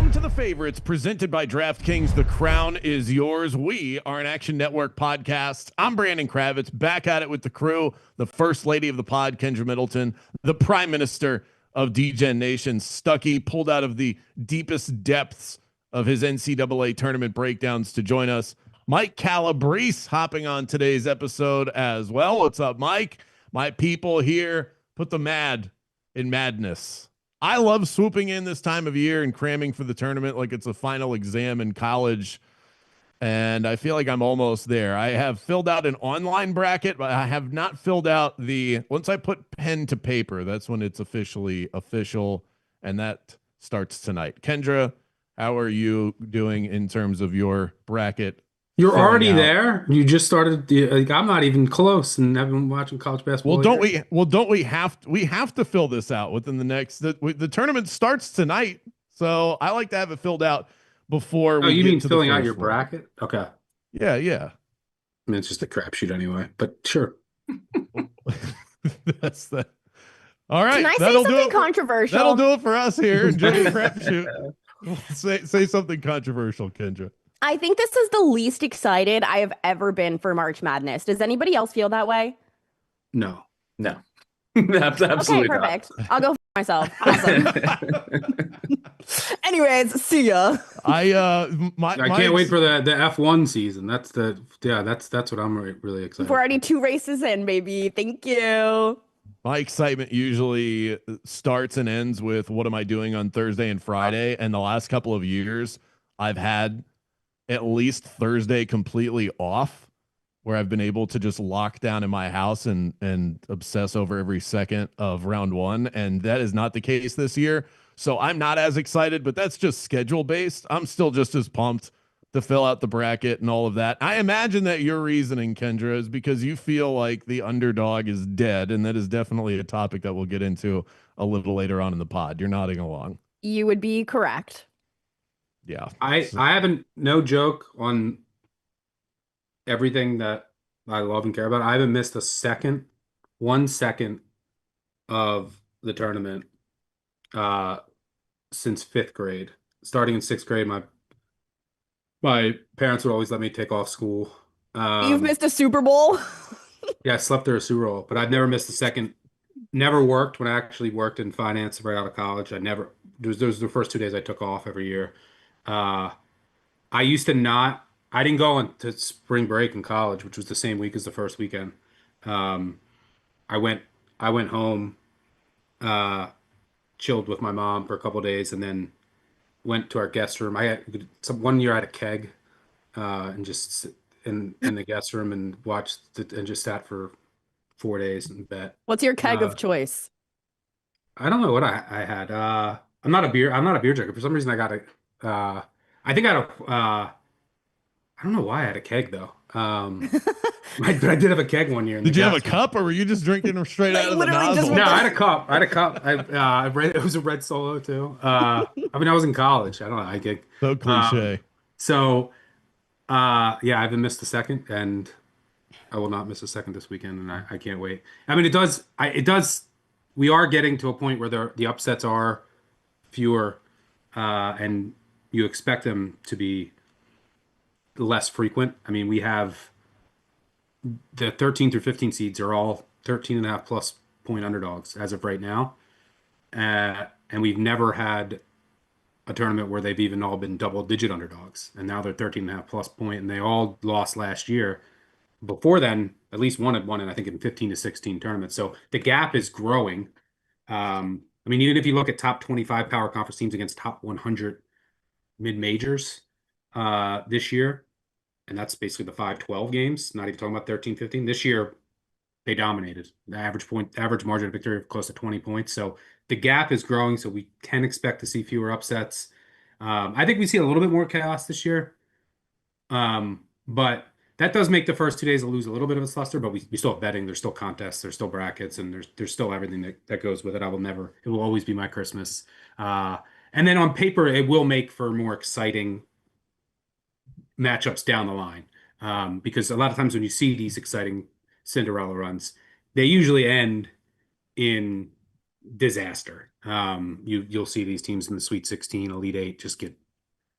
Welcome to The Favorites, presented by DraftKings. The crown is yours. We are an Action Network podcast. I'm Brandon Kravitz, back at it with the crew, the first lady of the pod, Kendra Middleton, the prime minister of DGen Nation, Stuckey, pulled out of the deepest depths of his NCAA tournament breakdowns to join us. Mike Calabrese hopping on today's episode as well. What's up, Mike? My people here, put the mad in madness. I love swooping in this time of year and cramming for the tournament like it's a final exam in college, and I feel like I'm almost there. I have filled out an online bracket, but I have not filled out once I put pen to paper, that's when it's officially official, and that starts tonight. Kendra, how are you doing in terms of your bracket? You're already there. You just started. Like, I'm not even close, and I've been watching college basketball. Don't we have to fill this out within the next? The tournament starts tonight, so I like to have it filled out before. Oh, we you get mean to filling the out your first one. bracket? Okay. Yeah. I mean, it's just a crapshoot anyway. But sure. That's the. All right. Can I say something controversial? That'll do it for us here. Enjoy the crapshoot. Say something controversial, Kendra. I think this is the least excited I have ever been for March Madness. Does anybody else feel that way? No. Absolutely. Okay, perfect. I'll go myself. Awesome. Anyways, see ya. I can't wait for the F1 season. That's what I'm really excited. We're already 2 races in, baby. Thank you. My excitement usually starts and ends with what am I doing on Thursday and Friday, and the last couple of years I've had at least Thursday completely off, where I've been able to just lock down in my house and obsess over every second of round one. And that is not the case this year. So I'm not as excited, but that's just schedule based. I'm still just as pumped to fill out the bracket and all of that. I imagine that your reasoning, Kendra, is because you feel like the underdog is dead. And that is definitely a topic that we'll get into a little later on in the pod. You're nodding along. You would be correct. Yeah. I haven't, no joke, on everything that I love and care about. I haven't missed 1 second of the tournament since 5th grade. Starting in 6th grade, my parents would always let me take off school. You've missed a Super Bowl? Yeah, I slept through a Super Bowl, but I've never missed a second. Never worked when I actually worked in finance right out of college. Those were the first 2 days I took off every year. I used to not, I didn't go into spring break in college, which was the same week as the first weekend. I went home, chilled with my mom for a couple of days, and then went to our guest room. One year I had a keg, and just in the guest room and watched it and just sat for 4 days and bet. What's your keg of choice? I don't know what I had. I'm not a beer drinker. For some reason I got I think I had I don't know why I had a keg though. I did have a keg one year. Did you have a cup, or were you just drinking them straight out of the nozzle? No, I had a cup. It was a red Solo too. I mean, I was in college. I don't know. So cliche. Yeah, I haven't missed a second, and I will not miss a second this weekend, and I can't wait. I mean, it does. We are getting to a point where the upsets are fewer, and you expect them to be less frequent. I mean, we have the 13 through 15 seeds are all 13.5 plus point underdogs as of right now. And we've never had a tournament where they've even all been double digit underdogs. And now they're 13.5 plus point, and they all lost last year. Before then, at least one had won it, I think, in 15 to 16 tournaments. So the gap is growing. I mean, even if you look at top 25 power conference teams against top 100 mid-majors this year, and that's basically the 5-12 games, not even talking about 13-15. This year, they dominated. The average margin of victory of close to 20 points. So the gap is growing, so we can expect to see fewer upsets. I think we see a little bit more chaos this year. But that does make the first 2 days lose a little bit of its luster, but we still have betting, there's still contests, there's still brackets, and there's still everything that goes with it. It will always be my Christmas. And then on paper, it will make for more exciting matchups down the line. Because a lot of times when you see these exciting Cinderella runs, they usually end in disaster. You'll see these teams in the Sweet 16, Elite Eight just get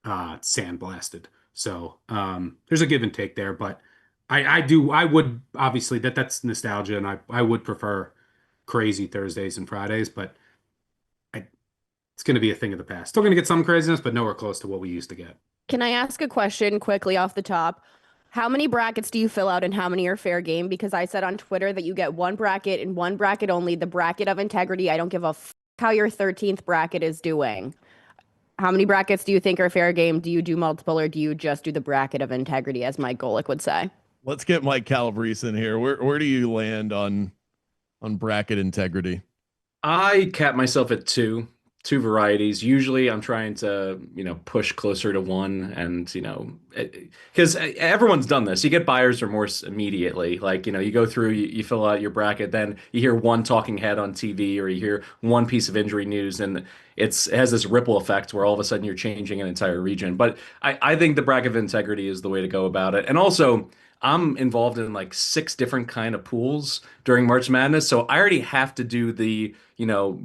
sandblasted. So there's a give and take there, but I would obviously that's nostalgia, and I would prefer crazy Thursdays and Fridays, but it's going to be a thing of the past. Still going to get some craziness, but nowhere close to what we used to get. Can I ask a question quickly off the top? How many brackets do you fill out and how many are fair game? Because I said on Twitter that you get one bracket and one bracket only, the bracket of integrity. I don't give a how your 13th bracket is doing. How many brackets do you think are fair game? Do you do multiple or do you just do the bracket of integrity, as Mike Golick would say? Let's get Mike Calabrese in here. Where do you land on bracket integrity? I cap myself at two varieties. Usually I'm trying to, push closer to one, and, because everyone's done this. You get buyer's remorse immediately. Like, you go through, you fill out your bracket, then you hear one talking head on TV or you hear one piece of injury news, and it has this ripple effect where all of a sudden you're changing an entire region. But I think the bracket of integrity is the way to go about it. And also, I'm involved in like 6 different kind of pools during March Madness, so I already have to do the,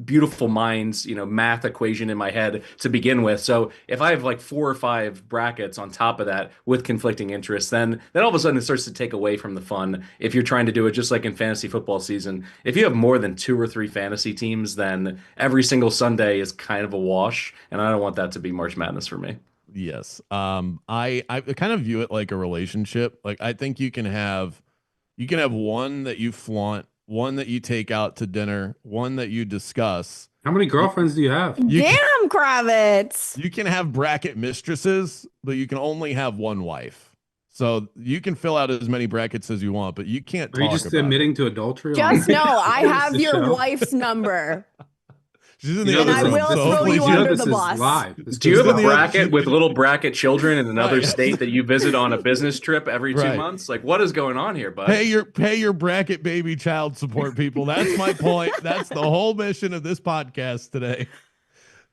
beautiful minds, math equation in my head to begin with. So if I have like 4 or 5 brackets on top of that with conflicting interests, then all of a sudden it starts to take away from the fun. If you're trying to do it just like in fantasy football season, if you have more than 2 or 3 fantasy teams, then every single Sunday is kind of a wash, and I don't want that to be March Madness for me. Yes. I kind of view it like a relationship. Like I think you can have one that you flaunt, one that you take out to dinner, one that you discuss. How many girlfriends do you have? Damn, Kravitz. You can have bracket mistresses, but you can only have one wife. So you can fill out as many brackets as you want, but you can't Are you just admitting to adultery? Just know I have your wife's number. She's in the And I other room, will so throw hopefully you she- under this the is bus. live. Do you have a Right. bracket with little bracket children in another Right. state that you visit on a business trip every 2 Right. months? Like, what is going on here, bud? Pay your bracket baby child support, people. That's my point. That's the whole mission of this podcast today.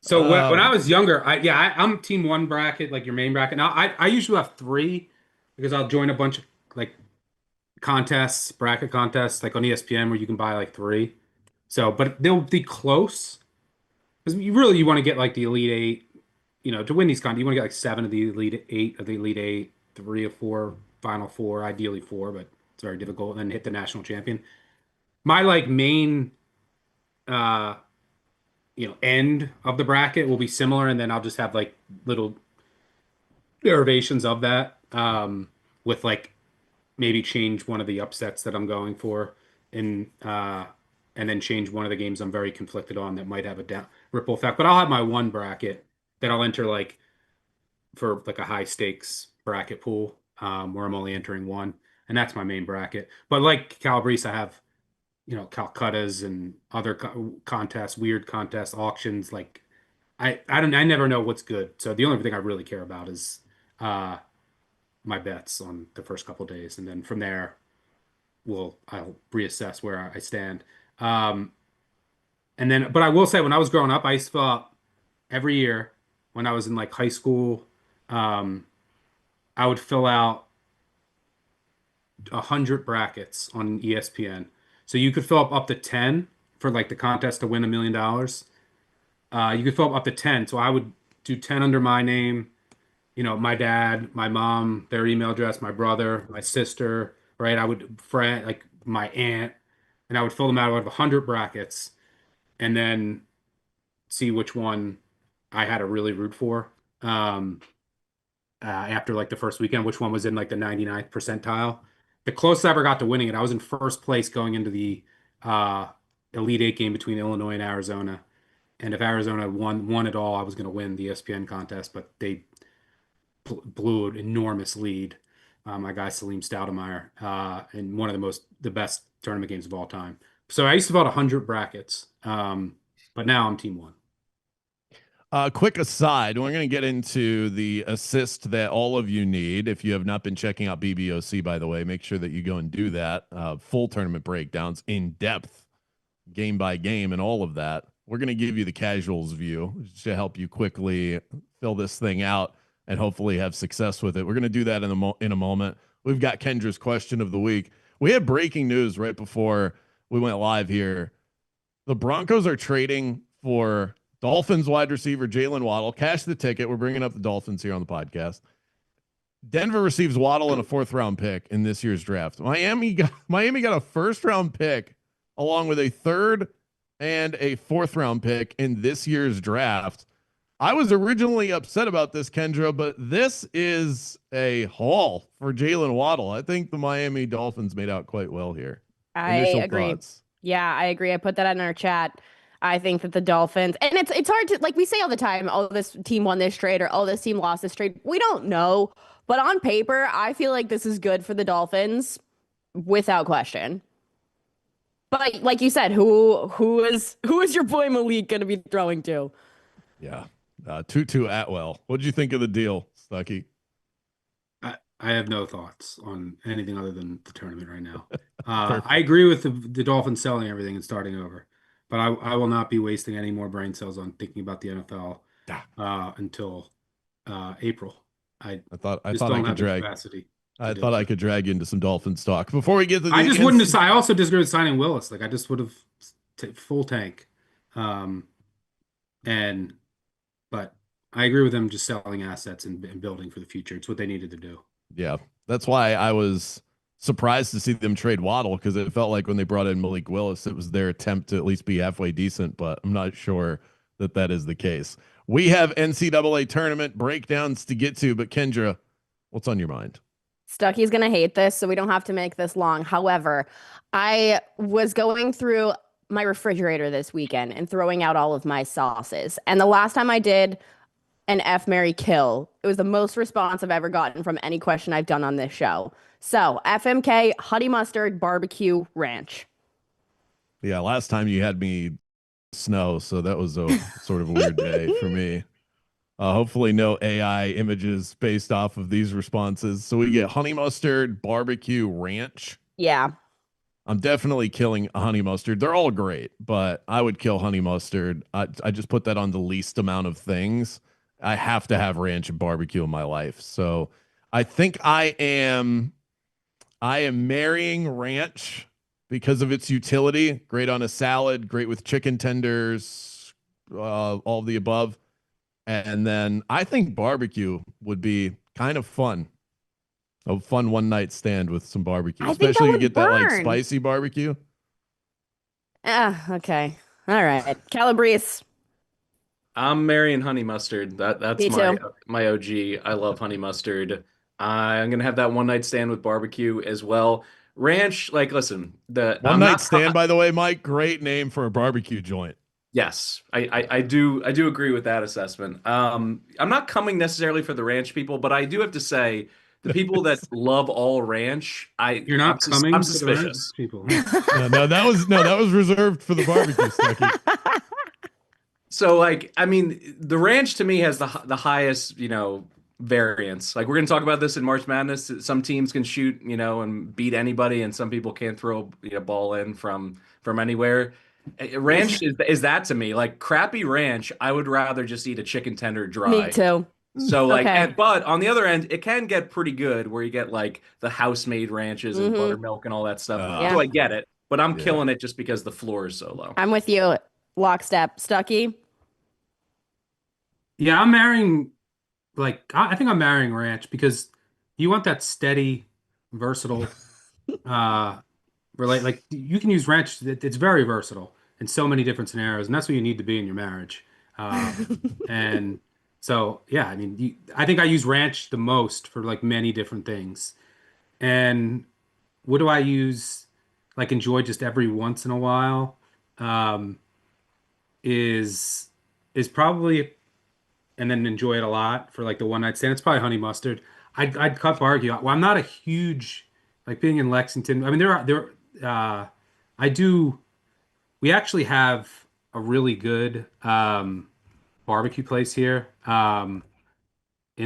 So when I was younger, I'm team one bracket, like your main bracket. Now I usually have 3 because I'll join a bunch of like contests, bracket contests, like on ESPN where you can buy like 3. So, but they'll be close because you want to get like the Elite Eight, to win these contests. You want to get like 7 of the Elite Eight, 3 or 4 Final Four, ideally 4, but it's very difficult. And then hit the national champion. My like main, end of the bracket will be similar, and then I'll just have like little derivations of that, with like maybe change one of the upsets that I'm going for, and then change one of the games I'm very conflicted on that might have a ripple effect. But I'll have my one bracket that I'll enter like for like a high stakes bracket pool, where I'm only entering one, and that's my main bracket. But like Calabrese, I have Calcutta's and other contests, weird contests, auctions. Like I never know what's good. So the only thing I really care about is my bets on the first couple of days, and then from there, I'll reassess where I stand. And then, but I will say, when I was growing up, I used to fill out every year. When I was in like high school, I would fill out 100 brackets on ESPN. So you could fill up to 10 for like the contest to win $1 million. You could fill up to 10. So I would do 10 under my name, my dad, my mom, their email address, my brother, my sister, right? I would friend like my aunt, and I would fill them out. I would have 100 brackets, and then see which one I had to really root for. After like the first weekend, which one was in like the 99th percentile. The closest I ever got to winning it, I was in first place going into the Elite Eight game between Illinois and Arizona. And if Arizona won it all, I was going to win the ESPN contest, but they blew an enormous lead. My guy Salim Stoudemire, in one of the best tournament games of all time. So I used to fill out 100 brackets, but now I'm team one. Quick aside, we're going to get into the assist that all of you need. If you have not been checking out BBOC, by the way, make sure that you go and do that. Full tournament breakdowns, in depth, game by game, and all of that. We're going to give you the casuals view to help you quickly fill this thing out and hopefully have success with it. We're going to do that in a moment. We've got Kendra's question of the week. We had breaking news right before we went live here. The Broncos are trading for Dolphins wide receiver Jalen Waddle. Cash the ticket. We're bringing up the Dolphins here on the podcast. Denver receives Waddle and a 4th-round pick in this year's draft. Miami got a 1st-round pick along with a 3rd and a 4th-round pick in this year's draft. I was originally upset about this, Kendra, but this is a haul for Jalen Waddle. I think the Miami Dolphins made out quite well here. I Initial agree. thoughts. Yeah, I agree. I put that in our chat. I think that the Dolphins, and it's hard to, like we say all the time, oh, this team won this trade or oh, this team lost this trade. We don't know. But on paper, I feel like this is good for the Dolphins without question. But like you said, who is your boy Malik going to be throwing to? Yeah. Tutu Atwell. What did you think of the deal, Stuckey? I have no thoughts on anything other than the tournament right now. I agree with the Dolphins selling everything and starting over, but I will not be wasting any more brain cells on thinking about the NFL until April. I thought I could drag you into some Dolphins talk before we get to the I just wouldn't have. I also disagree with signing Willis. Like I just would have full tank. But I agree with them just selling assets and building for the future. It's what they needed to do. Yeah, that's why I was surprised to see them trade Waddle, because it felt like when they brought in Malik Willis, it was their attempt to at least be halfway decent, but I'm not sure that is the case. We have NCAA tournament breakdowns to get to, but Kendra, what's on your mind? Stucky's going to hate this, so we don't have to make this long. However, I was going through my refrigerator this weekend and throwing out all of my sauces. And the last time I did an F, Marry, Kill, it was the most response I've ever gotten from any question I've done on this show. So FMK, honey mustard, barbecue, ranch. Yeah, last time you had me snow, so that was a sort of a weird day for me. Hopefully no AI images based off of these responses. So we get honey mustard, barbecue, ranch. Yeah. I'm definitely killing honey mustard. They're all great, but I would kill honey mustard. I just put that on the least amount of things. I have to have ranch and barbecue in my life. So I think I am marrying ranch because of its utility. Great on a salad, great with chicken tenders, all of the above. And then I think barbecue would be kind of fun. A fun one night stand with some barbecue, especially you get that like spicy barbecue. Okay. All right. Calabrese. I'm marrying honey mustard. That's my OG. I love honey mustard. I'm gonna have that one night stand with barbecue as well. Ranch, like, listen, one night stand, by the way, Mike, great name for a barbecue joint. Yes, I do agree with that assessment. I'm not coming necessarily for the ranch people, but I do have to say the people that love all ranch, I'm suspicious. People. no, that was reserved for the barbecue, Stucky. So, like, I mean, the ranch to me has the highest, variance. Like, we're going to talk about this in March Madness. Some teams can shoot, and beat anybody, and some people can't throw a ball in from anywhere. Ranch is that to me. Like, crappy ranch, I would rather just eat a chicken tender dry. Me too. So, like, but on the other end, it can get pretty good where you get like the house-made ranches and buttermilk and all that stuff. So I get it, but I'm killing it just because the floor is so low. I'm with you, lockstep. Stucky. Yeah, I'm marrying. I think I'm marrying ranch because you want that steady, versatile. Like you can use ranch. It's very versatile in so many different scenarios, and that's what you need to be in your marriage. And so, yeah, I mean, I think I use ranch the most for like many different things. And what do I use? Like enjoy just every once in a while. Is probably, and then enjoy it a lot for like the one night stand. It's probably honey mustard. I'd cut barbecue. Well, I'm not a huge, like being in Lexington. I mean, we actually have a really good barbecue place here in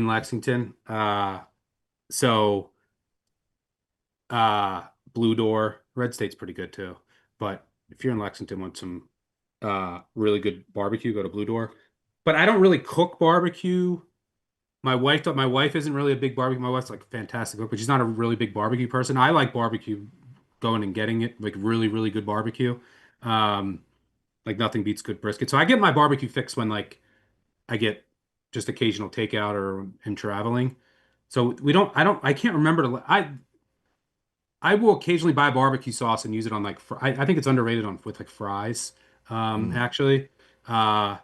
Lexington. Blue Door, Red State's pretty good too. But if you're in Lexington, want some really good barbecue, go to Blue Door. But I don't really cook barbecue. My wife isn't really a big barbecue. My wife's like a fantastic cook, but she's not a really big barbecue person. I like barbecue, going and getting it, like really, really good barbecue. Like nothing beats good brisket. So I get my barbecue fix when like I get just occasional takeout or in traveling. So I can't remember I will occasionally buy barbecue sauce and use it on like I think it's underrated on with like fries, Mm. actually. Uh,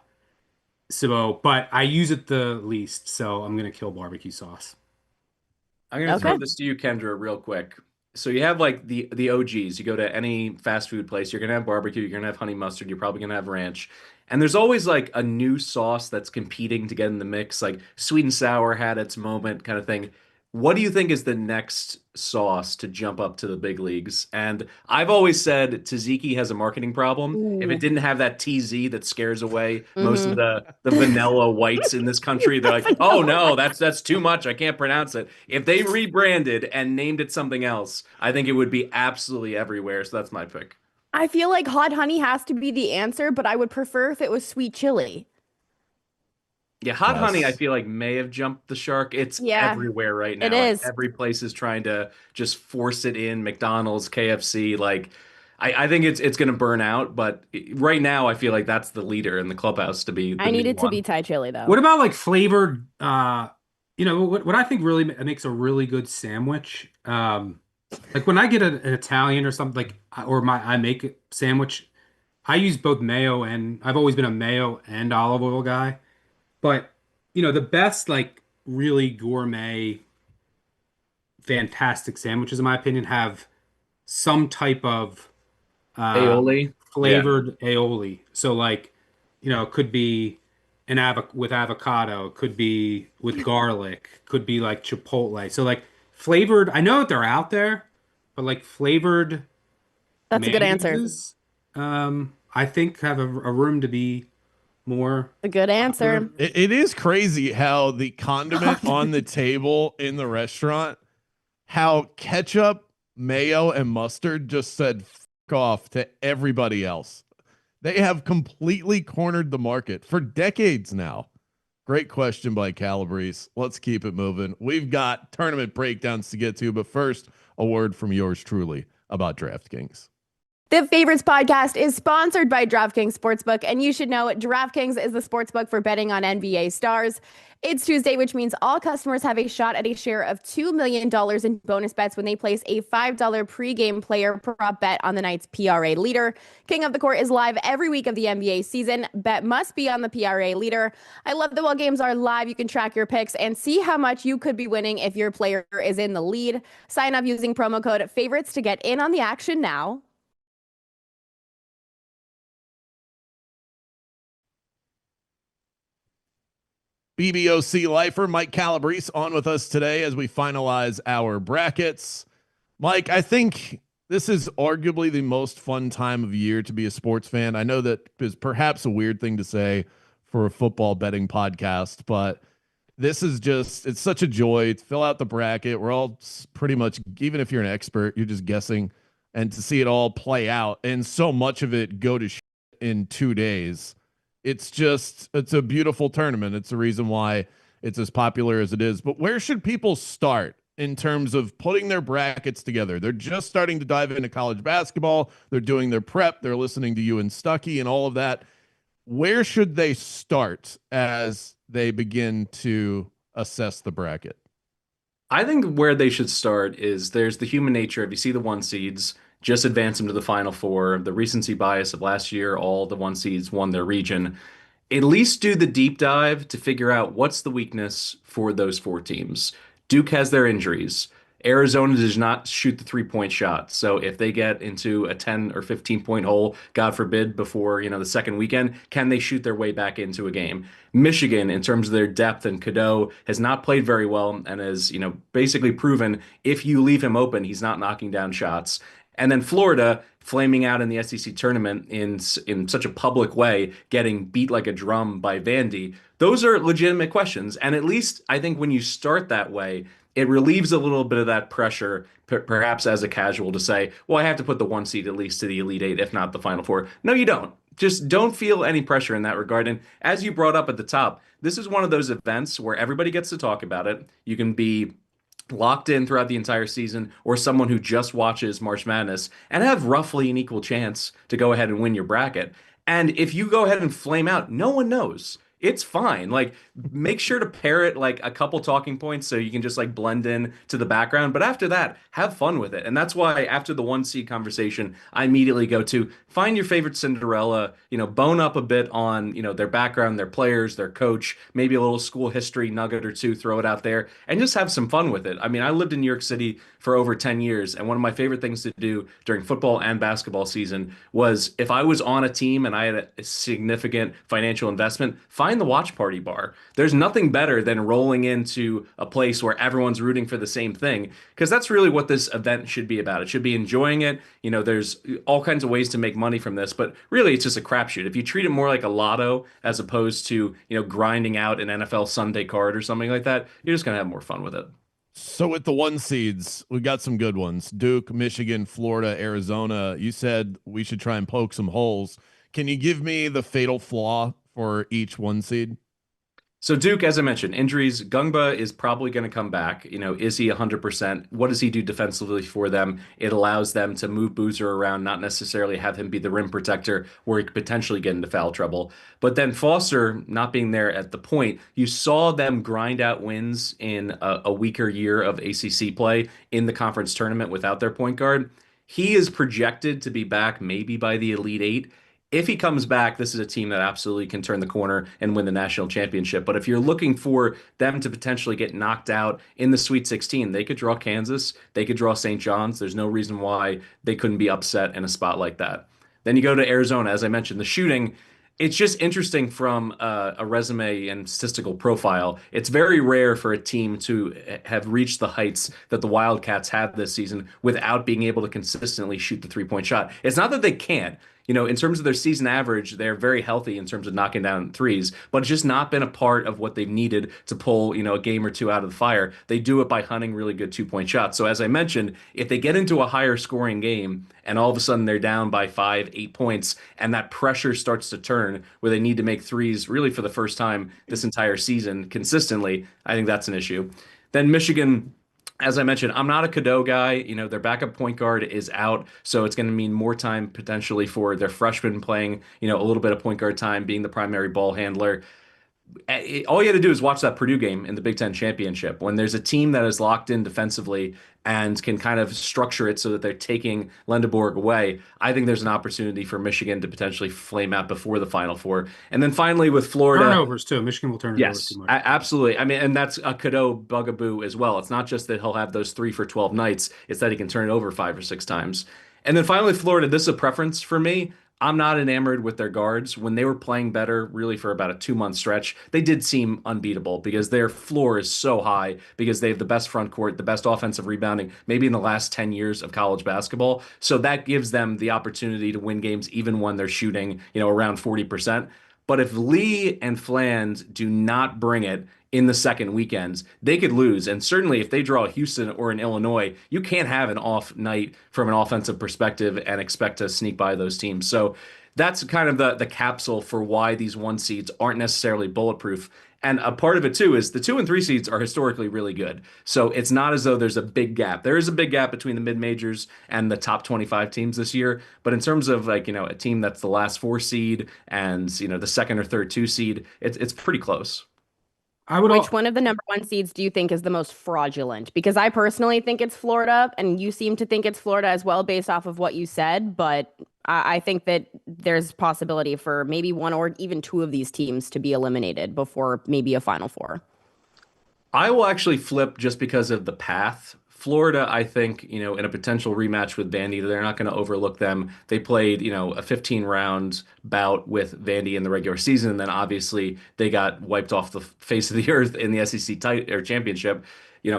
but I use it the least, so I'm gonna kill barbecue sauce. I'm gonna throw Okay. this to you, Kendra, real quick. So you have like the OGs. You go to any fast food place, you're gonna have barbecue, you're gonna have honey mustard, you're probably gonna have ranch. And there's always like a new sauce that's competing to get in the mix, like sweet and sour had its moment kind of thing. What do you think is the next sauce to jump up to the big leagues? And I've always said tzatziki has a marketing problem. If it Ooh. didn't have that TZ that scares away most of Mm-hmm. the vanilla whites in this country, they're like, oh no, that's too much. I can't pronounce it. If they rebranded and named it something else, I think it would be absolutely everywhere. So that's my pick. I feel like hot honey has to be the answer, but I would prefer if it was sweet chili. Yeah, hot honey, I Yes. feel like may have jumped the shark. It's Yeah, everywhere right it now. Like is. every place is trying to just force it in. McDonald's, KFC, like I think it's gonna burn out, but right now I feel like that's the leader in the clubhouse to be the I need new it to be one. Thai chili though. What about like flavored? What I think really makes a really good sandwich. Like when I get an Italian or something like, I make a sandwich. I use both mayo and I've always been a mayo and olive oil guy. But the best like really gourmet, fantastic sandwiches, in my opinion, have some type of uh, Aioli. Yeah. flavored aioli. So like, it could be with avocado, could be with garlic, could be like chipotle. So like flavored, I know that they're out there, but like flavored That's a good answer. mayonnaises, I think have a room to be more A good popular. answer. It is crazy how the condiment on the table in the restaurant, how ketchup, mayo, and mustard just said "F off" to everybody else. They have completely cornered the market for decades now. Great question by Calabrese. Let's keep it moving. We've got tournament breakdowns to get to, but first, a word from yours truly about DraftKings. The Favorites podcast is sponsored by DraftKings Sportsbook, and you should know DraftKings is the sportsbook for betting on NBA stars. It's Tuesday, which means all customers have a shot at a share of $2 million in bonus bets when they place a $5 pregame player prop bet on the night's PRA leader. King of the Court is live every week of the NBA season. Bet must be on the PRA leader. I love that while games are live, you can track your picks and see how much you could be winning if your player is in the lead. Sign up using promo code FAVORITES to get in on the action now. BBOC lifer Mike Calabrese on with us today as we finalize our brackets. Mike, I think this is arguably the most fun time of year to be a sports fan. I know that is perhaps a weird thing to say for a football betting podcast, but this is just, it's such a joy to fill out the bracket. We're all pretty much, even if you're an expert, you're just guessing, and to see it all play out and so much of it go to in 2 days. It's a beautiful tournament. It's the reason why it's as popular as it is. But where should people start in terms of putting their brackets together? They're just starting to dive into college basketball. They're doing their prep. They're listening to you and Stuckey and all of that. Where should they start as they begin to assess the bracket? I think where they should start is there's the human nature. If you see the one seeds, just advance them to the final four. The recency bias of last year, all the one seeds won their region. At least do the deep dive to figure out what's the weakness for those four teams. Duke has their injuries. Arizona does not shoot the 3-point shot. So if they get into a 10 or 15-point hole, God forbid, before, the second weekend, can they shoot their way back into a game? Michigan, in terms of their depth and Cadeau, has not played very well and has, basically proven if you leave him open, he's not knocking down shots. And then Florida flaming out in the SEC tournament in such a public way, getting beat like a drum by Vandy. Those are legitimate questions. And at least I think when you start that way, it relieves a little bit of that pressure, perhaps as a casual, to say, well, I have to put the one seed at least to the Elite Eight, if not the Final Four. No, you don't. Just don't feel any pressure in that regard. And as you brought up at the top, this is one of those events where everybody gets to talk about it. You can be locked in throughout the entire season or someone who just watches March Madness and have roughly an equal chance to go ahead and win your bracket. And if you go ahead and flame out, no one knows. It's fine. Like, make sure to parrot like a couple talking points so you can just like blend in to the background. But after that, have fun with it. And that's why after the one seed conversation, I immediately go to find your favorite Cinderella, bone up a bit on, their background, their players, their coach, maybe a little school history nugget or two, throw it out there and just have some fun with it. I mean, I lived in New York City for over 10 years. And one of my favorite things to do during football and basketball season was if I was on a team and I had a significant financial investment, find the watch party bar. There's nothing better than rolling into a place where everyone's rooting for the same thing, because that's really what this event should be about. It should be enjoying it. There's all kinds of ways to make money from this, but really it's just a crapshoot. If you treat it more like a lotto as opposed to, grinding out an NFL Sunday card or something like that, you're just going to have more fun with it. So with the one seeds, we got some good ones. Duke, Michigan, Florida, Arizona. You said we should try and poke some holes. Can you give me the fatal flaw for each one seed? So Duke, as I mentioned, injuries. Gungba is probably going to come back. Is he 100%? What does he do defensively for them? It allows them to move Boozer around, not necessarily have him be the rim protector where he could potentially get into foul trouble. But then Foster not being there at the point, you saw them grind out wins in a weaker year of ACC play in the conference tournament without their point guard. He is projected to be back maybe by the Elite Eight. If he comes back, this is a team that absolutely can turn the corner and win the national championship. But if you're looking for them to potentially get knocked out in the Sweet 16, they could draw Kansas, they could draw St. John's. There's no reason why they couldn't be upset in a spot like that. Then you go to Arizona, as I mentioned, the shooting. It's just interesting from a resume and statistical profile. It's very rare for a team to have reached the heights that the Wildcats had this season without being able to consistently shoot the three-point shot. It's not that they can't. In terms of their season average, they're very healthy in terms of knocking down threes, but it's just not been a part of what they've needed to pull, a game or two out of the fire. They do it by hunting really good two-point shots. So as I mentioned, if they get into a higher scoring game and all of a sudden they're down by 5, 8 points and that pressure starts to turn where they need to make threes really for the first time this entire season consistently, I think that's an issue. Then Michigan, as I mentioned, I'm not a Cadeau guy. Their backup point guard is out, so it's going to mean more time potentially for their freshman playing, a little bit of point guard time, being the primary ball handler. All you had to do is watch that Purdue game in the Big Ten championship when there's a team that is locked in defensively and can kind of structure it so that they're taking Lendeborg away. I think there's an opportunity for Michigan to potentially flame out before the Final Four. And then finally with Florida. Turnovers too. Michigan will turn it over Yes, too much. absolutely. I mean, and that's a Cadeau bugaboo as well. It's not just that he'll have those 3 for 12 nights. It's that he can turn it over 5 or 6 times. And then finally, Florida, this is a preference for me. I'm not enamored with their guards. When they were playing better, really for about a 2-month stretch, they did seem unbeatable because their floor is so high because they have the best front court, the best offensive rebounding, maybe in the last 10 years of college basketball. So that gives them the opportunity to win games even when they're shooting, around 40%. But if Lee and Fland do not bring it in the second weekends, they could lose. And certainly if they draw Houston or in Illinois, you can't have an off night from an offensive perspective and expect to sneak by those teams. So that's kind of the capsule for why these one seeds aren't necessarily bulletproof. And a part of it too is the 2 and 3 seeds are historically really good. So it's not as though there's a big gap. There is a big gap between the mid majors and the top 25 teams this year. But in terms of a team that's the last 4 seed and, the second or third 2 seed, it's pretty close. Which one of the number 1 seeds do you think is the most fraudulent? Because I personally think it's Florida, and you seem to think it's Florida as well, based off of what you said. But I think that there's possibility for maybe 1 or even 2 of these teams to be eliminated before maybe a Final Four. I will actually flip just because of the path. Florida, I think, in a potential rematch with Vandy, they're not going to overlook them. They played, a 15-round bout with Vandy in the regular season, and then obviously they got wiped off the face of the earth in the SEC championship,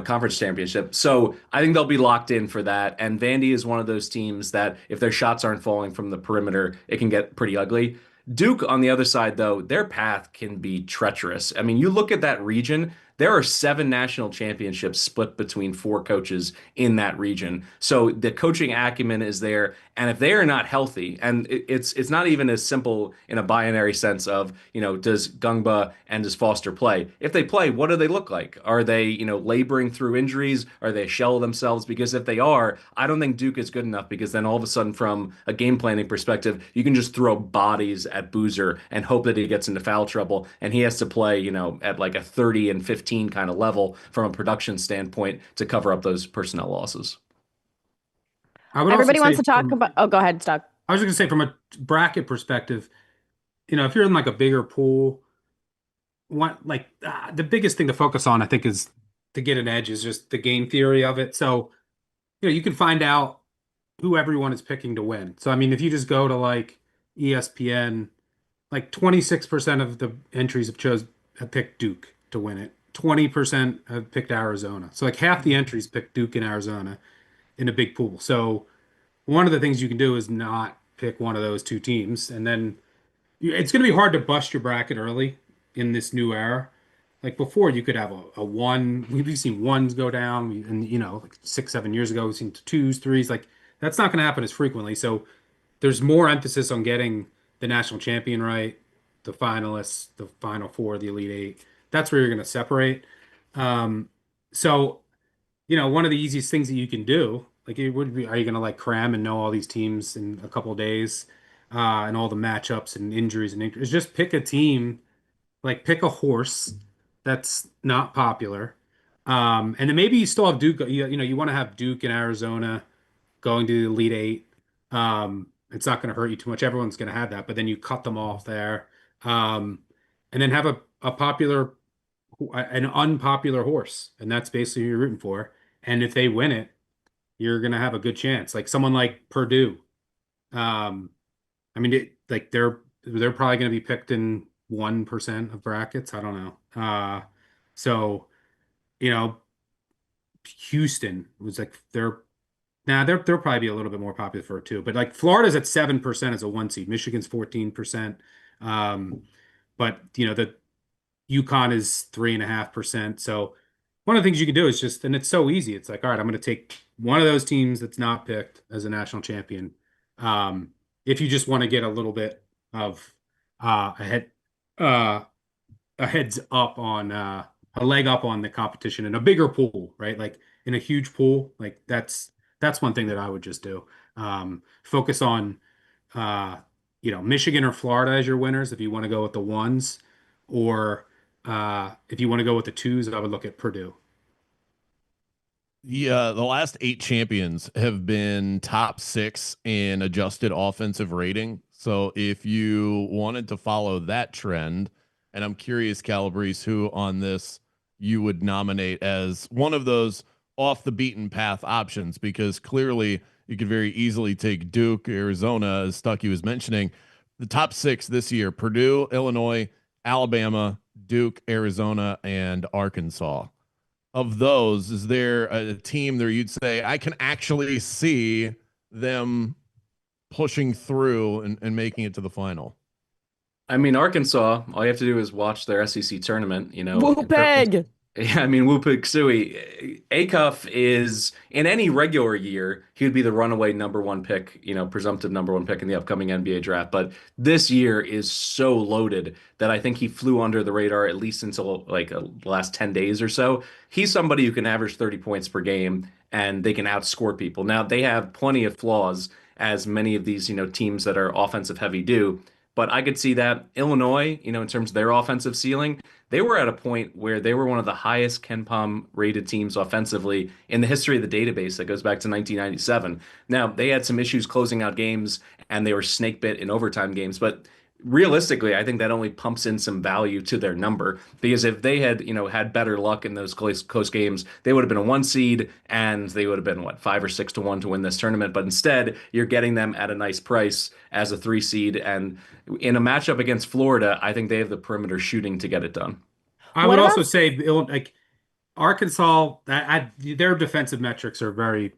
conference championship. So I think they'll be locked in for that. And Vandy is one of those teams that if their shots aren't falling from the perimeter, it can get pretty ugly. Duke, on the other side, though, their path can be treacherous. I mean, you look at that region, there are 7 national championships split between 4 coaches in that region. So the coaching acumen is there. And if they are not healthy, and it's not even as simple in a binary sense of, does Gungba and does Foster play? If they play, what do they look like? Are they, laboring through injuries? Are they a shell of themselves? Because if they are, I don't think Duke is good enough, because then all of a sudden, from a game planning perspective, you can just throw bodies at Boozer and hope that he gets into foul trouble, and he has to play, at like a 30 and 15 kind of level from a production standpoint to cover up those personnel losses. I would also Everybody wants say to talk about. Oh, go ahead, Stuck. I was just gonna say from a bracket perspective, if you're in like a bigger pool, the biggest thing to focus on, I think, is to get an edge is just the game theory of it. So, you can find out who everyone is picking to win. So, I mean, if you just go to like ESPN, like 26% of the entries have picked Duke to win it. 20% have picked Arizona. So like half the entries picked Duke and Arizona in a big pool. So one of the things you can do is not pick one of those two teams, and then it's going to be hard to bust your bracket early in this new era. Like before, you could have a one. We've seen ones go down, and like 6, 7 years ago, we've seen twos, threes. Like that's not going to happen as frequently. So there's more emphasis on getting the national champion right, the finalists, the final four, the elite eight. That's where you're going to separate. So one of the easiest things that you can do, like it would be, are you going to like cram and know all these teams in a couple of days, and all the matchups and injuries is just pick a team, like pick a horse that's not popular. And then maybe you still have Duke, you want to have Duke and Arizona going to the Elite Eight. It's not going to hurt you too much. Everyone's going to have that, but then you cut them off there. And then have an unpopular horse, and that's basically who you're rooting for. And if they win it, you're going to have a good chance. Like someone like Purdue. I mean, they're probably going to be picked in 1% of brackets. I don't know. So, you know, Houston was like they'll probably be a little bit more popular for it too. But like Florida's at 7% as a 1 seed. Michigan's 14%. But the UConn is 3.5%. So one of the things you can do is and it's so easy. It's like, all right, I'm going to take one of those teams that's not picked as a national champion. If you just want to get a little bit of uh, a heads up on a leg up on the competition in a bigger pool, right? Like in a huge pool, like that's one thing that I would just do. Focus on Michigan or Florida as your winners if you want to go with the ones, or if you want to go with the twos, I would look at Purdue. Yeah, the last 8 champions have been top 6 in adjusted offensive rating. So if you wanted to follow that trend, and I'm curious, Calabrese, who on this you would nominate as one of those off the beaten path options, because clearly you could very easily take Duke, Arizona, as Stuckey was mentioning. The top 6 this year: Purdue, Illinois, Alabama, Duke, Arizona, and Arkansas. Of those, is there a team there you'd say I can actually see them pushing through and making it to the final? I mean, Arkansas, all you have to do is watch their SEC tournament, Whoopeg. Yeah, I mean, Wupik Sui, Acuff is in any regular year, he would be the runaway number 1 pick, presumptive number 1 pick in the upcoming NBA draft. But this year is so loaded that I think he flew under the radar at least until like the last 10 days or so. He's somebody who can average 30 points per game and they can outscore people. Now, they have plenty of flaws, as many of these, teams that are offensive heavy do. But I could see that Illinois, in terms of their offensive ceiling, they were at a point where they were one of the highest KenPom rated teams offensively in the history of the database that goes back to 1997. Now, they had some issues closing out games and they were snake bit in overtime games, but realistically, I think that only pumps in some value to their number, because if they had, had better luck in those close games, they would have been a 1 seed and they would have been 5 or 6 to 1 to win this tournament. But instead, you're getting them at a nice price as a 3 seed. And in a matchup against Florida, I think they have the perimeter shooting to get it done. I would also say like Arkansas, their defensive metrics are very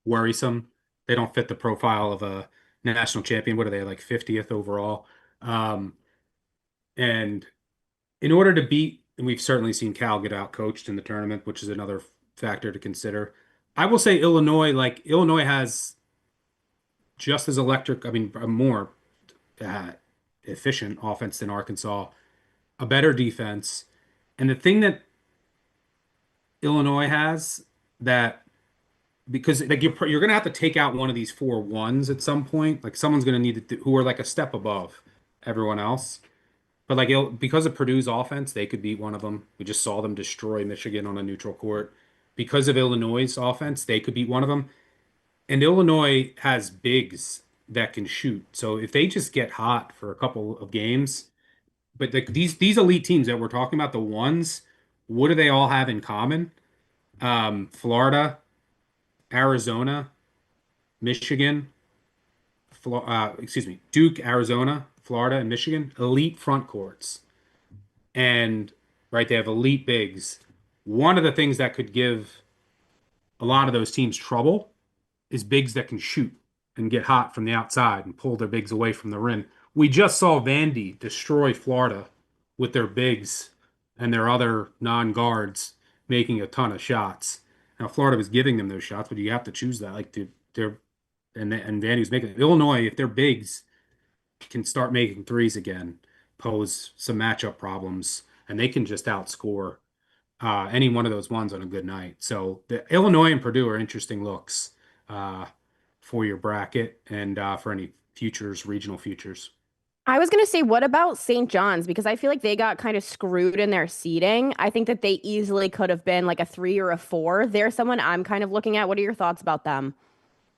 worrisome. They don't fit the profile of a national champion. What are they, like 50th overall? And in order to beat and we've certainly seen Cal get out coached in the tournament, which is another factor to consider. I will say Illinois has just as electric, I mean, a more uh, efficient offense than Arkansas, a better defense. And the thing that Illinois has that because like you're gonna have to take out one of these 4-1s at some point. Like someone's gonna need to who are like a step above everyone else. But like because of Purdue's offense, they could beat one of them. We just saw them destroy Michigan on a neutral court. Because of Illinois' offense, they could beat one of them. And Illinois has bigs that can shoot. So if they just get hot for a couple of games, but these elite teams that we're talking about, the ones, what do they all have in common? Florida, Arizona, Michigan, Duke, Arizona, Florida, and Michigan, elite front courts. And right, they have elite bigs. One of the things that could give a lot of those teams trouble is bigs that can shoot and get hot from the outside and pull their bigs away from the rim. We just saw Vandy destroy Florida with their bigs and their other non-guards making a ton of shots. Now Florida was giving them those shots, but you have to choose that. Like they're and Vandy was making it. Illinois, if their bigs can start making threes again, pose some matchup problems, and they can just outscore any one of those ones on a good night. So the Illinois and Purdue are interesting looks for your bracket and for any futures, regional futures. I was going to say, what about St. John's? Because I feel like they got kind of screwed in their seating. I think that they easily could have been like a 3 or a 4. They're someone I'm kind of looking at. What are your thoughts about them?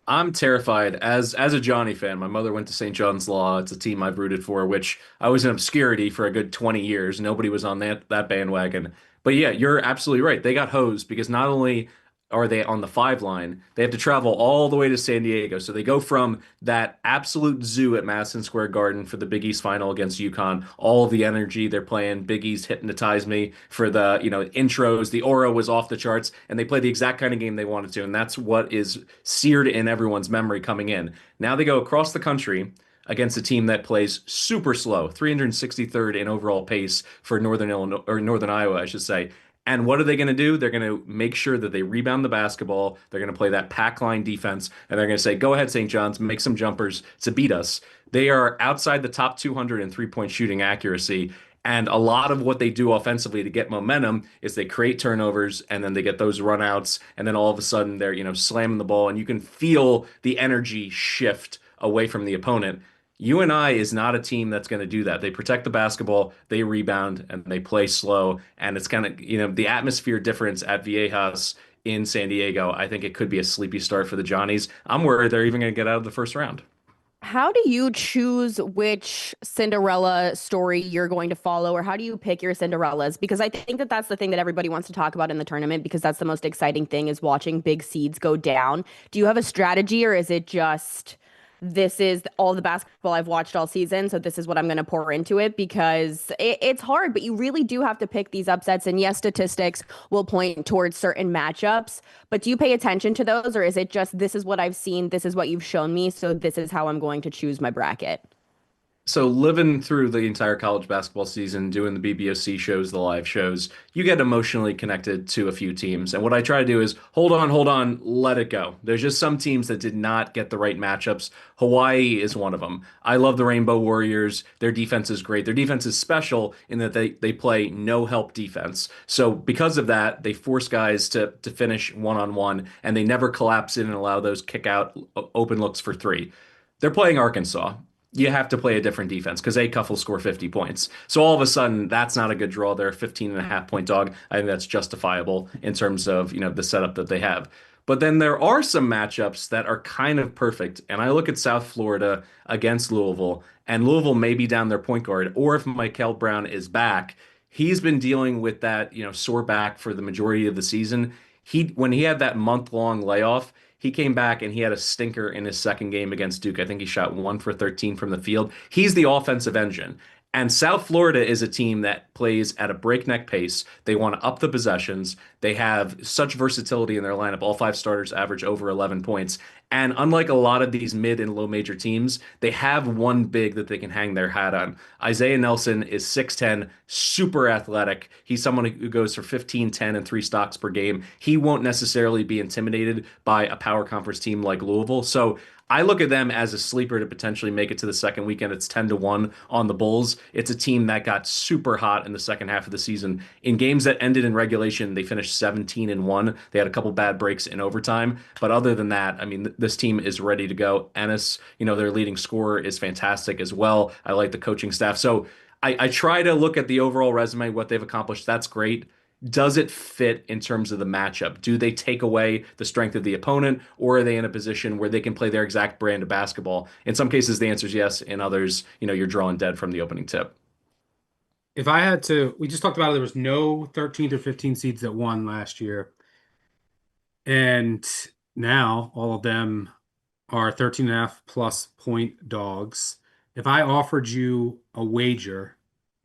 I'm terrified as a Johnny fan. My mother went to St. John's Law. It's a team I've rooted for, which I was in obscurity for a good 20 years. Nobody was on that bandwagon. But yeah, you're absolutely right. They got hosed because not only are they on the 5 line, they have to travel all the way to San Diego. So they go from that absolute zoo at Madison Square Garden for the Big East final against UConn, all of the energy they're playing. Big East hypnotized me for the, intros. The aura was off the charts, and they played the exact kind of game they wanted to. And that's what is seared in everyone's memory coming in. Now they go across the country against a team that plays super slow, 363rd in overall pace for Northern Illinois or Northern Iowa, I should say. And what are they going to do? They're going to make sure that they rebound the basketball. They're going to play that pack line defense, and they're going to say, "Go ahead, St. John's, make some jumpers to beat us." They are outside the top 200 in three-point shooting accuracy. And a lot of what they do offensively to get momentum is they create turnovers and then they get those runouts. And then all of a sudden they're, slamming the ball, and you can feel the energy shift away from the opponent. UNI is not a team that's going to do that. They protect the basketball, they rebound, and they play slow. And it's kind of, the atmosphere difference at Viejas in San Diego. I think it could be a sleepy start for the Johnnies. I'm worried they're even going to get out of the first round. How do you choose which Cinderella story you're going to follow, or how do you pick your Cinderellas? Because I think that that's the thing that everybody wants to talk about in the tournament, because that's the most exciting thing, is watching big seeds go down. Do you have a strategy, or is it just this is all the basketball I've watched all season, so this is what I'm going to pour into it? Because it's hard, but you really do have to pick these upsets. And yes, statistics will point towards certain matchups, but do you pay attention to those, or is it just this is what I've seen, this is what you've shown me, so this is how I'm going to choose my bracket? So living through the entire college basketball season, doing the BBOC shows, the live shows, you get emotionally connected to a few teams. And what I try to do is hold on, let it go. There's just some teams that did not get the right matchups. Hawaii is one of them. I love the Rainbow Warriors. Their defense is great. Their defense is special in that they play no help defense. So because of that, they force guys to finish one-on-one, and they never collapse in and allow those kick out open looks for three. They're playing Arkansas. You have to play a different defense because Acuff will score 50 points. So all of a sudden, that's not a good draw. They're a 15.5 point dog. I think that's justifiable in terms of, the setup that they have. But then there are some matchups that are kind of perfect. And I look at South Florida against Louisville, and Louisville may be down their point guard, or if Michael Brown is back, he's been dealing with that, sore back for the majority of the season. When he had that month-long layoff, he came back and he had a stinker in his second game against Duke. I think he shot 1 for 13 from the field. He's the offensive engine. And South Florida is a team that plays at a breakneck pace. They want to up the possessions. They have such versatility in their lineup. All five starters average over 11 points. And unlike a lot of these mid and low major teams, they have one big that they can hang their hat on. Isaiah Nelson is 6'10", super athletic. He's someone who goes for 15, 10, and 3 stocks per game. He won't necessarily be intimidated by a power conference team like Louisville. So I look at them as a sleeper to potentially make it to the second weekend. It's 10-1 on the Bulls. It's a team that got super hot in the second half of the season. In games that ended in regulation, they finished 17-1. They had a couple bad breaks in overtime. But other than that, I mean, this team is ready to go. Ennis, their leading scorer is fantastic as well. I like the coaching staff. So I try to look at the overall resume, what they've accomplished. That's great. Does it fit in terms of the matchup? Do they take away the strength of the opponent, or are they in a position where they can play their exact brand of basketball? In some cases, the answer is yes. In others, you're drawing dead from the opening tip. If I had to, we just talked about it, there was no 13th or 15 seeds that won last year. And now all of them are 13.5 plus point dogs. If I offered you a wager,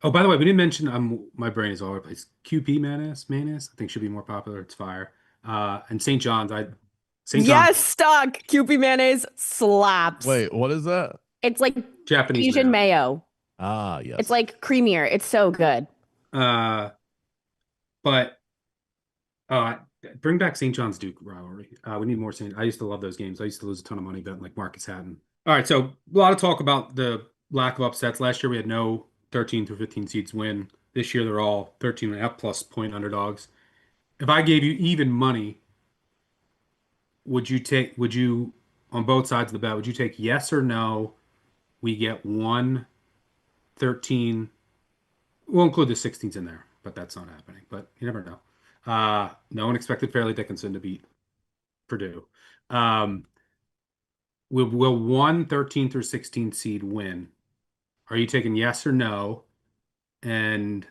oh, by the way, we didn't mention, my brain is all over the place. QP mayonnaise, I think should be more popular. It's fire. And St. John's, St. John's, Yes, stuck. Kewpie mayonnaise slaps. Wait, what is that? It's like Japanese Asian mayo. Ah, yes. It's like creamier. It's so good. But bring back St. John's Duke rivalry. We need more St. I used to love those games. I used to lose a ton of money betting like Marcus Hatton. All right, so a lot of talk about the lack of upsets. Last year we had no 13 through 15 seeds win. This year they're all 13.5 plus point underdogs. If I gave you even money, would you on both sides of the bet, would you take yes or no? We get 1-13. We'll include the 16s in there, but that's not happening. But you never know. No one expected Fairleigh Dickinson to beat Purdue. Will 1-13 through 16 seed win? Are you taking yes or no? And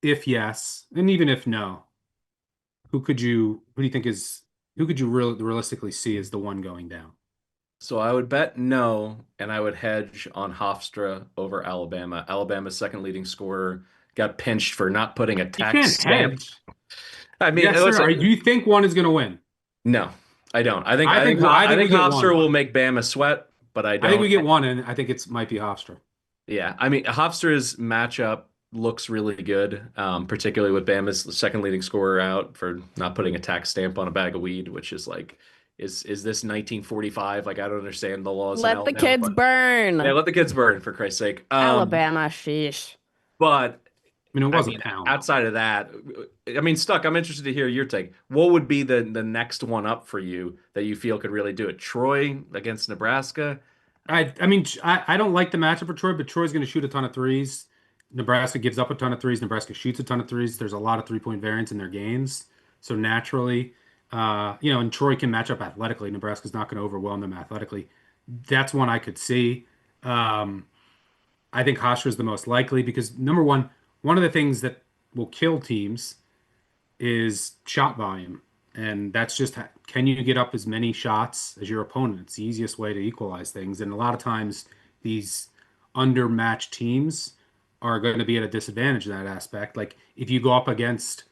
if yes, and even if no, who do you think who could you realistically see as the one going down? So I would bet no, and I would hedge on Hofstra over Alabama. Alabama's second leading scorer got pinched for not putting a You tax can't stamp. hedge. I mean, Yes, sir. Do you think one is going to win? No, I don't. I think I think we get Hofstra one. will make Bama sweat, but I don't. I think we get one, and I think it might be Hofstra. Yeah, I mean, Hofstra's matchup looks really good, particularly with Bama's second leading scorer out for not putting a tax stamp on a bag of weed, which is like, is this 1945? Like, I don't understand the laws. Let the kids burn. Yeah, let the kids burn, for Christ's sake. Alabama, sheesh. But I mean, it was a pound. outside of that, I mean, Stuck, I'm interested to hear your take. What would be the next one up for you that you feel could really do it? Troy against Nebraska? I mean, I don't like the matchup for Troy, but Troy's going to shoot a ton of threes. Nebraska gives up a ton of threes. Nebraska shoots a ton of threes. There's a lot of 3-point variance in their games. So naturally, and Troy can match up athletically. Nebraska's not going to overwhelm them athletically. That's one I could see. I think Hofstra is the most likely because, number one of the things that will kill teams is shot volume. And that's just, can you get up as many shots as your opponent? It's the easiest way to equalize things. And a lot of times these undermatched teams are going to be at a disadvantage in that aspect. Like if you go up against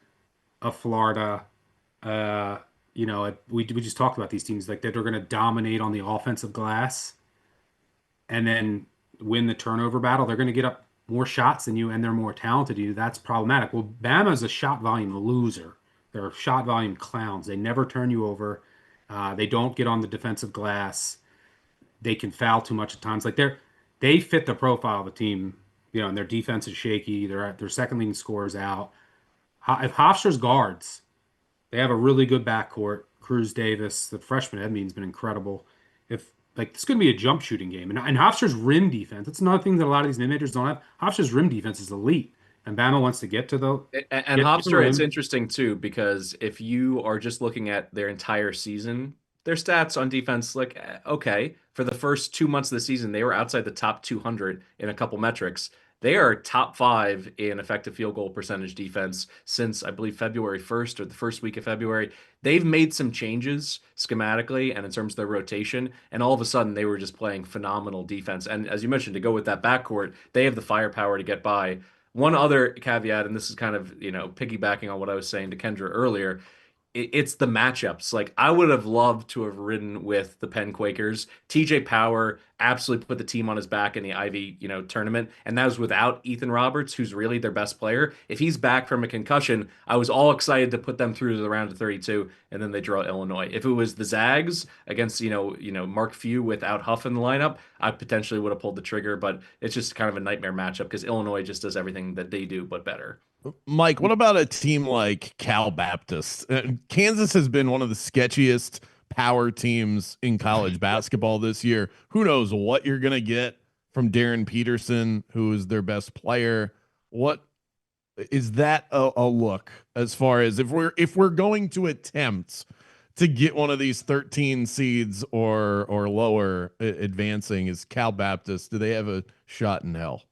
a Florida, we just talked about these teams like that they're going to dominate on the offensive glass and then win the turnover battle. They're going to get up more shots than you and they're more talented than you. That's problematic. Well, Bama's a shot volume loser. They're shot volume clowns. They never turn you over. They don't get on the defensive glass. They can foul too much at times. Like they fit the profile of the team, and their defense is shaky. Their second leading scorers out. If Hofstra's guards, they have a really good backcourt. Cruz Davis, the freshman Edmund's been incredible. If this could be a jump shooting game, and Hofstra's rim defense. That's another thing that a lot of these mid-majors don't have. Hofstra's rim defense is elite. And Bama wants to get to the and Hofstra, it's interesting too because if you are just looking at their entire season, their stats on defense, okay, for the first 2 months of the season, they were outside the top 200 in a couple metrics. They are top 5 in effective field goal percentage defense since, I believe, February 1st or the first week of February. They've made some changes schematically and in terms of their rotation, and all of a sudden they were just playing phenomenal defense. And as you mentioned, to go with that backcourt, they have the firepower to get by. One other caveat, and this is kind of, piggybacking on what I was saying to Kendra earlier, it's the matchups. Like, I would have loved to have ridden with the Penn Quakers. TJ Power absolutely put the team on his back in the Ivy, tournament, and that was without Ethan Roberts, who's really their best player. If he's back from a concussion, I was all excited to put them through to the round of 32, and then they draw Illinois. If it was the Zags against, Mark Few without Huff in the lineup, I potentially would have pulled the trigger, but it's just kind of a nightmare matchup because Illinois just does everything that they do, but better. Mike, what about a team like Cal Baptist? Kansas has been one of the sketchiest power teams in college basketball this year. Who knows what you're going to get from Darren Peterson, who is their best player? What is that a look as far as if we're going to attempt to get one of these 13 seeds or lower advancing, is Cal Baptist, do they have a shot in hell?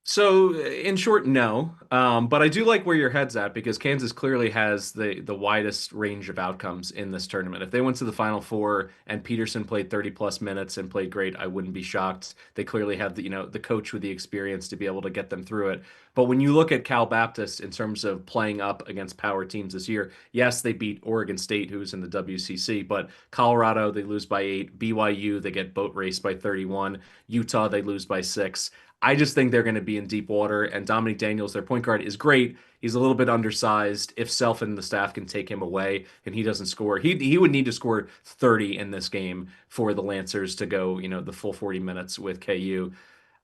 So, in short, no. But I do like where your head's at because Kansas clearly has the widest range of outcomes in this tournament. If they went to the Final Four and Peterson played 30 plus minutes and played great, I wouldn't be shocked. They clearly have the coach with the experience to be able to get them through it. But when you look at Cal Baptist in terms of playing up against power teams this year, yes, they beat Oregon State, who's in the WCC, but Colorado, they lose by 8. BYU, they get boat raced by 31. Utah, they lose by 6. I just think they're going to be in deep water, and Dominique Daniels, their point guard, is great. He's a little bit undersized. If Self and the staff can take him away and he doesn't score, he would need to score 30 in this game for the Lancers to go, the full 40 minutes with KU.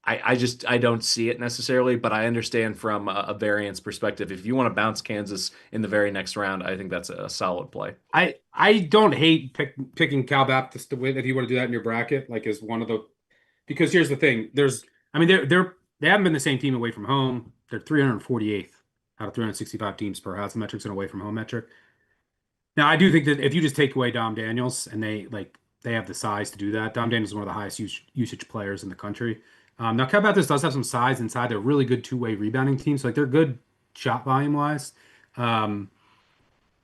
I don't see it necessarily, but I understand from a variance perspective. If you want to bounce Kansas in the very next round, I think that's a solid play. I don't hate picking Cal Baptist to win if you want to do that in your bracket, like as one of the, because here's the thing. They haven't been the same team away from home. They're 348th out of 365 teams per house metrics and away from home metric. Now, I do think that if you just take away Dom Daniels and they have the size to do that, Dom Daniels is one of the highest usage players in the country. Now, Cal Baptist does have some size inside. They're a really good two-way rebounding team. So, they're good shot volume wise.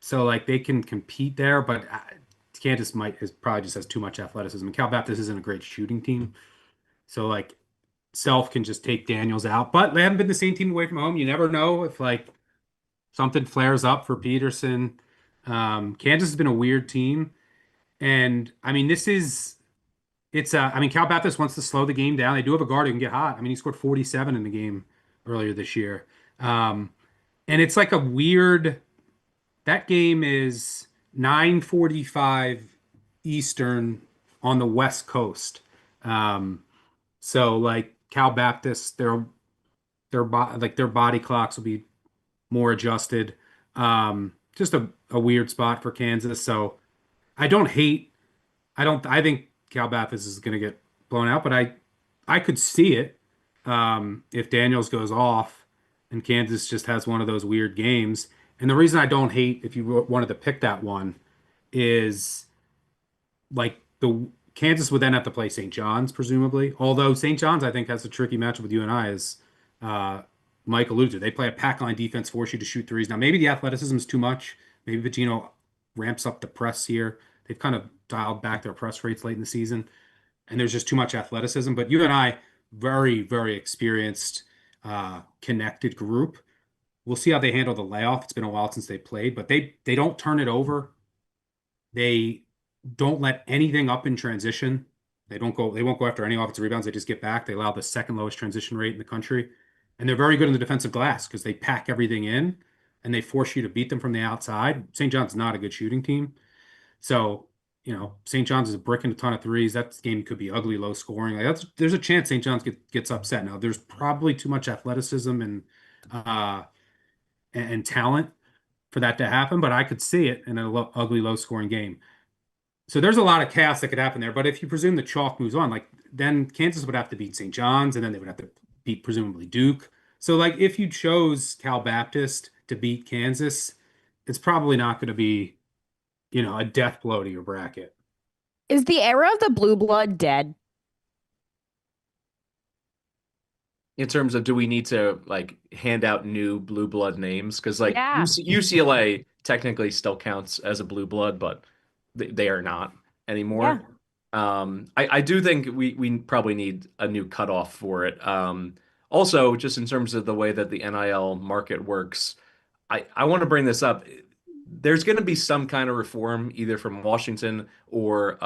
So, they can compete there, but Kansas probably just has too much athleticism. And Cal Baptist isn't a great shooting team. So, Self can just take Daniels out, but they haven't been the same team away from home. You never know if something flares up for Peterson. Kansas has been a weird team, and Cal Baptist wants to slow the game down. They do have a guard who can get hot. He scored 47 in the game earlier this year, and it's a weird. That game is 9:45 Eastern on the West Coast. So Cal Baptist, their body clocks will be more adjusted. Just a weird spot for Kansas. So I think Cal Baptist is going to get blown out, but I could see it if Daniels goes off and Kansas just has one of those weird games. And the reason I don't hate, if you wanted to pick that one, is the Kansas would then have to play St. John's, presumably. Although St. John's, I think, has a tricky matchup with UNI, as Mike alluded to. They play a pack line defense, force you to shoot threes. Now, maybe the athleticism is too much. Maybe Pacino ramps up the press here. They've kind of dialed back their press rates late in the season, and there's just too much athleticism. But UNI, very, very experienced, connected group. We'll see how they handle the layoff. It's been a while since they played, but they don't turn it over. They don't let anything up in transition. They won't go after any offensive rebounds. They just get back. They allow the second lowest transition rate in the country. And they're very good in the defensive glass because they pack everything in and they force you to beat them from the outside. St. John's not a good shooting team. So, St. John's is bricking a ton of threes. That game could be ugly, low scoring. There's a chance St. John's gets upset. Now, there's probably too much athleticism and talent for that to happen, but I could see it in an ugly, low scoring game. So there's a lot of chaos that could happen there. But if you presume the chalk moves on, then Kansas would have to beat St. John's, and then they would have to beat presumably Duke. So if you chose Cal Baptist to beat Kansas, it's probably not going to be, a death blow to your bracket. Is the era of the blue blood dead? In terms of do we need to like hand out new blue blood names? Because like Yeah. UCLA technically still counts as a blue blood, but they are not Yeah. anymore. I do think we probably need a new cutoff for it. Also, just in terms of the way that the NIL market works, I want to bring this up. There's going to be some kind of reform either from Washington or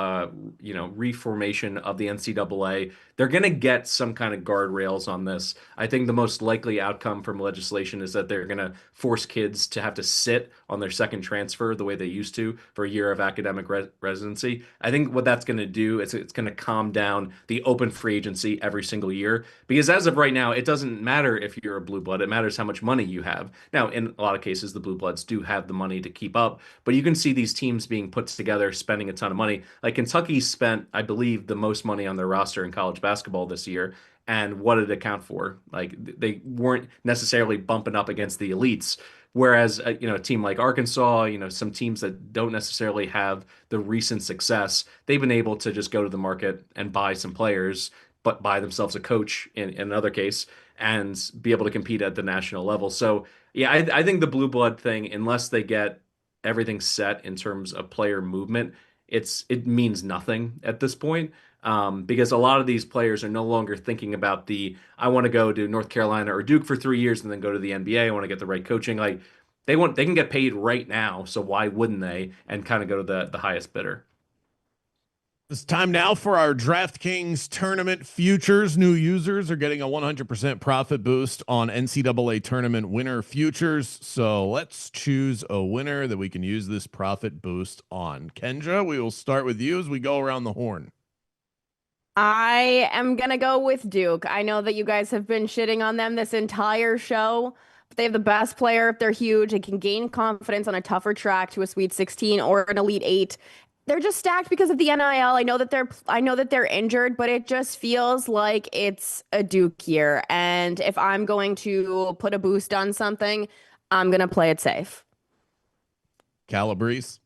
reformation of the NCAA. They're going to get some kind of guardrails on this. I think the most likely outcome from legislation is that they're going to force kids to have to sit on their second transfer the way they used to for a year of academic residency. I think what that's going to do is it's going to calm down the open free agency every single year because as of right now, it doesn't matter if you're a blue blood. It matters how much money you have. Now, in a lot of cases, the blue bloods do have the money to keep up, but you can see these teams being put together, spending a ton of money. Like Kentucky spent, I believe, the most money on their roster in college basketball this year. And what did it account for? Like they weren't necessarily bumping up against the elites. Whereas, a team like Arkansas, some teams that don't necessarily have the recent success, they've been able to just go to the market and buy some players, but buy themselves a coach in another case and be able to compete at the national level. So, yeah, I think the blue blood thing, unless they get everything set in terms of player movement, it means nothing at this point. Because a lot of these players are no longer thinking about I want to go to North Carolina or Duke for 3 years and then go to the NBA. I want to get the right coaching. Like they can get paid right now, so why wouldn't they? And kind of go to the highest bidder. It's time now for our DraftKings tournament futures. New users are getting a 100% profit boost on NCAA tournament winner futures. So let's choose a winner that we can use this profit boost on. Kendra, we will start with you as we go around the horn. I am gonna go with Duke. I know that you guys have been shitting on them this entire show, but they have the best player. They're huge. They can gain confidence on a tougher track to a Sweet 16 or an Elite Eight. They're just stacked because of the NIL. I know that they're injured, but it just feels like it's a Duke year. And if I'm going to put a boost on something, I'm gonna play it safe. Calabrese.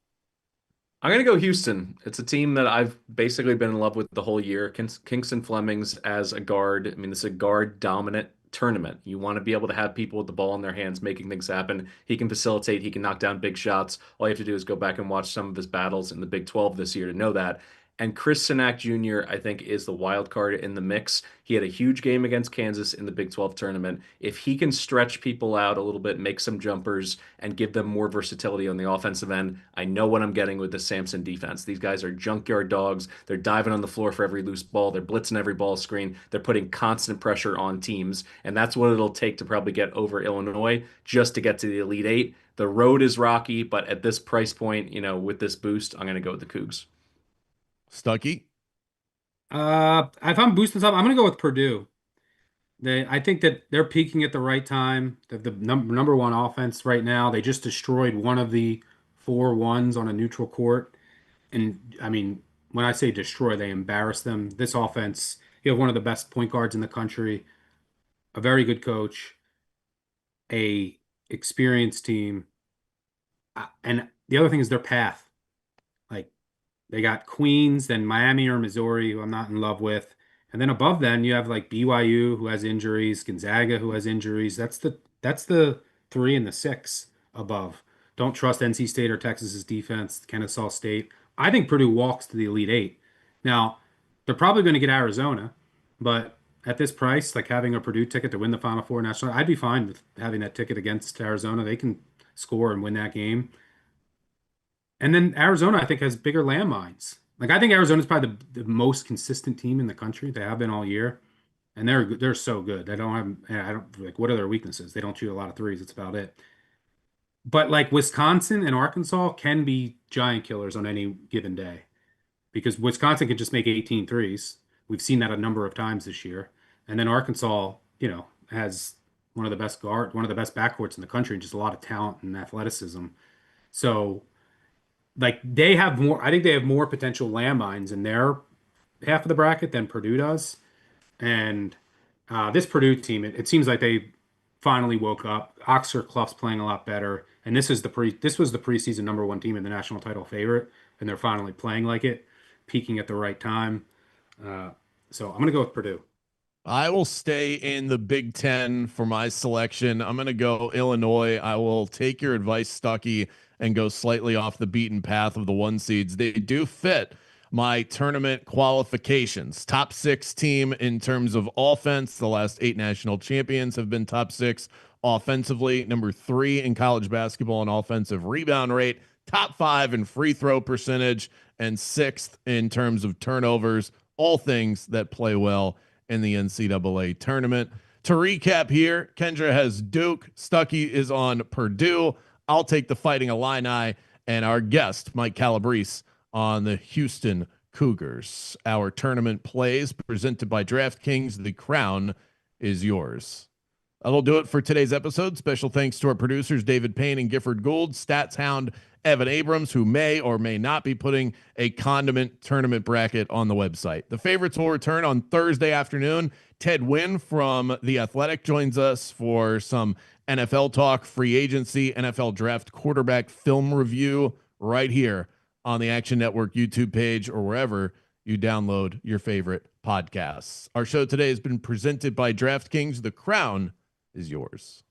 I'm gonna go Houston. It's a team that I've basically been in love with the whole year. Kingston Flemings as a guard. I mean, this is a guard dominant tournament. You want to be able to have people with the ball in their hands making things happen. He can facilitate, he can knock down big shots. All you have to do is go back and watch some of his battles in the Big 12 this year to know that. And Chris Sinak Jr., I think, is the wild card in the mix. He had a huge game against Kansas in the Big 12 tournament. If he can stretch people out a little bit, make some jumpers, and give them more versatility on the offensive end, I know what I'm getting with the Samson defense. These guys are junkyard dogs. They're diving on the floor for every loose ball. They're blitzing every ball screen. They're putting constant pressure on teams. And that's what it'll take to probably get over Illinois just to get to the Elite Eight. The road is rocky, but at this price point, with this boost, I'm going to go with the Cougs. Stuckey. If I'm boosting something, I'm gonna go with Purdue. I think that they're peaking at the right time. The number one offense right now. They just destroyed one of the 4-1s on a neutral court. And I mean, when I say destroy, they embarrass them. This offense, you have one of the best point guards in the country, a very good coach, a experienced team, and the other thing is their path. Like they got Queens, then Miami or Missouri, who I'm not in love with. And then above them, you have like BYU, who has injuries, Gonzaga, who has injuries. That's the 3 and the 6 above. Don't trust NC State or Texas's defense, Kennesaw State. I think Purdue walks to the Elite Eight. Now, they're probably going to get Arizona, but at this price, like having a Purdue ticket to win the Final Four national, I'd be fine with having that ticket against Arizona. They can score and win that game. And then Arizona, I think, has bigger landmines. Like I think Arizona's probably the most consistent team in the country. They have been all year, and they're so good. They don't have I don't like what are their weaknesses? They don't shoot a lot of threes. It's about it. But like Wisconsin and Arkansas can be giant killers on any given day because Wisconsin can just make 18 threes. We've seen that a number of times this year. And then Arkansas, has one of the best backcourts in the country, and just a lot of talent and athleticism. So like they have more, I think they have more potential landmines in their half of the bracket than Purdue does. And this Purdue team, it seems like they finally woke up. Oxford Clough's playing a lot better, and this was the preseason number one team and the national title favorite, and they're finally playing like it, peaking at the right time. So I'm gonna go with Purdue. I will stay in the Big Ten for my selection. I'm going to go Illinois. I will take your advice, Stucky, and go slightly off the beaten path of the one seeds. They do fit my tournament qualifications. Top 6 team in terms of offense. The last 8 national champions have been top 6 offensively. Number 3 in college basketball in offensive rebound rate. Top 5 in free throw percentage. And 6th in terms of turnovers. All things that play well in the NCAA tournament. To recap here, Kendra has Duke. Stucky is on Purdue. I'll take the Fighting Illini, and our guest, Mike Calabrese, on the Houston Cougars. Our tournament plays presented by DraftKings. The crown is yours. That'll do it for today's episode. Special thanks to our producers, David Payne and Gifford Gould, Stats Hound Evan Abrams, who may or may not be putting a condiment tournament bracket on the website. The favorites will return on Thursday afternoon. Ted Wynn from The Athletic joins us for some NFL talk, free agency, NFL draft quarterback film review right here on the Action Network YouTube page or wherever you download your favorite podcasts. Our show today has been presented by DraftKings. The crown is yours.